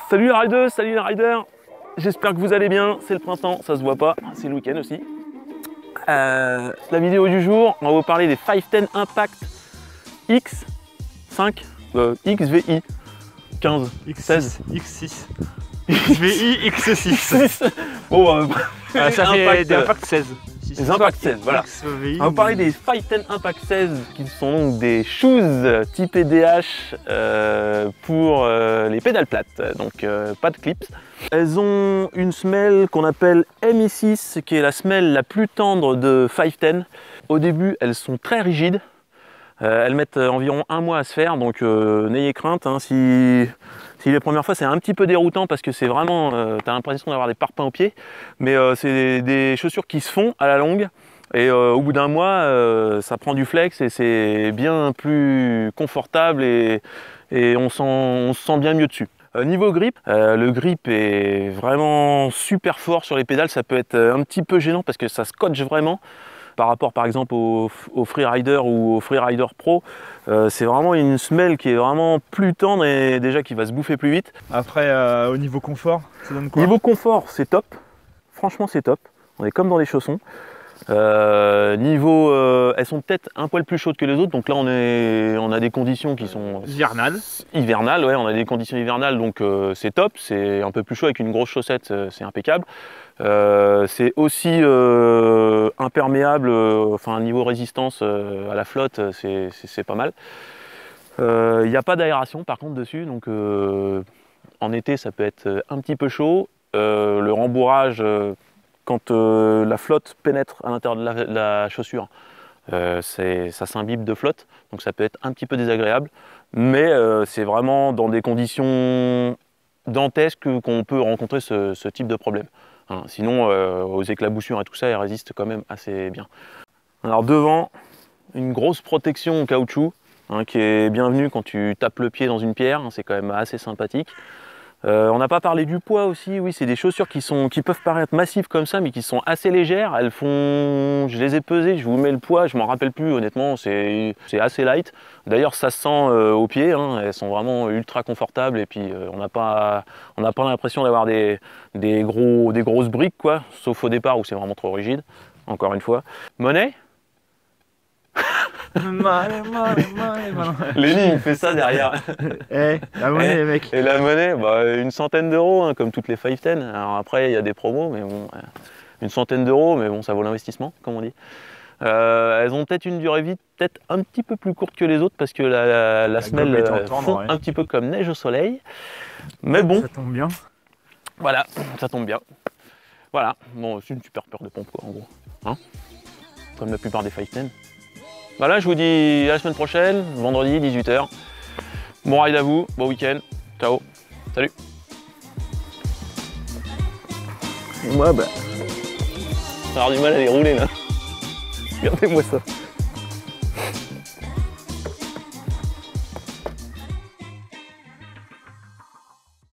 Salut les riders, salut les riders. J'espère que vous allez bien, c'est le printemps, ça se voit pas, c'est le week-end aussi. La vidéo du jour, on va vous parler des 510 Impact X5, XVI, 15, X16, X6, XVI, X6. Bon, ça fait des Impact 16. Les Impact 16, voilà. On va vous parler des 510 Impact 16 qui sont donc des shoes type EDH pour les pédales plates, donc pas de clips. Elles ont une semelle qu'on appelle MI6 qui est la semelle la plus tendre de 510. Au début, elles sont très rigides. Elles mettent environ 1 mois à se faire, donc n'ayez crainte. Hein, si les premières fois c'est un petit peu déroutant parce que c'est vraiment, tu as l'impression d'avoir des parpaings aux pieds, mais c'est des chaussures qui se font à la longue et au bout d'un mois ça prend du flex et c'est bien plus confortable et on se sent bien mieux dessus. Niveau grip, le grip est vraiment super fort sur les pédales, ça peut être un petit peu gênant parce que ça scotche vraiment. Par rapport par exemple au Freerider ou au Freerider Pro, c'est vraiment une semelle qui est vraiment plus tendre et déjà qui va se bouffer plus vite. Après, au niveau confort, ça donne quoi? Niveau confort, c'est top. Franchement, c'est top. On est comme dans les chaussons. Elles sont peut-être un poil plus chaudes que les autres. Donc là, on a des conditions qui sont hivernales. Hivernales, ouais, on a des conditions hivernales, donc c'est top. C'est un peu plus chaud avec une grosse chaussette, c'est impeccable. C'est aussi imperméable, enfin niveau résistance à la flotte, c'est pas mal. Il n'y a pas d'aération par contre dessus, donc en été ça peut être un petit peu chaud. Le rembourrage, quand la flotte pénètre à l'intérieur de la chaussure, ça s'imbibe de flotte, donc ça peut être un petit peu désagréable, mais c'est vraiment dans des conditions dantesques qu'on peut rencontrer ce type de problème. Hein, sinon, aux éclaboussures et tout ça, elle résiste quand même assez bien. Alors devant, une grosse protection en caoutchouc, hein, qui est bienvenue quand tu tapes le pied dans une pierre, hein, c'est quand même assez sympathique. On n'a pas parlé du poids aussi, oui, c'est des chaussures qui peuvent paraître massives comme ça, mais qui sont assez légères. Elles font, je les ai pesées, je vous mets le poids, je m'en rappelle plus honnêtement, c'est assez light. D'ailleurs, ça se sent aux pieds, hein, elles sont vraiment ultra confortables et puis on n'a pas l'impression d'avoir des grosses briques, quoi, sauf au départ où c'est vraiment trop rigide. Encore une fois, monnaie. Lenny il fait ça derrière. La monnaie, mec. Et la monnaie, bah, une centaine d'euros, hein, comme toutes les 510. Alors après, il y a des promos, mais bon, une centaine d'euros, mais bon, ça vaut l'investissement, comme on dit. Elles ont peut-être une durée de vie peut-être un petit peu plus courte que les autres parce que la semelle fond un petit peu comme neige au soleil. Mais bon. Ça tombe bien. Voilà, ça tombe bien. Voilà, bon, c'est une super paire de pompes, quoi, en gros. Hein, comme la plupart des 510. Voilà, je vous dis à la semaine prochaine, vendredi 18 h. Bon ride à vous, bon week-end, ciao, salut. Et moi, bah, ça va avoir du mal à les rouler là. Regardez-moi ça.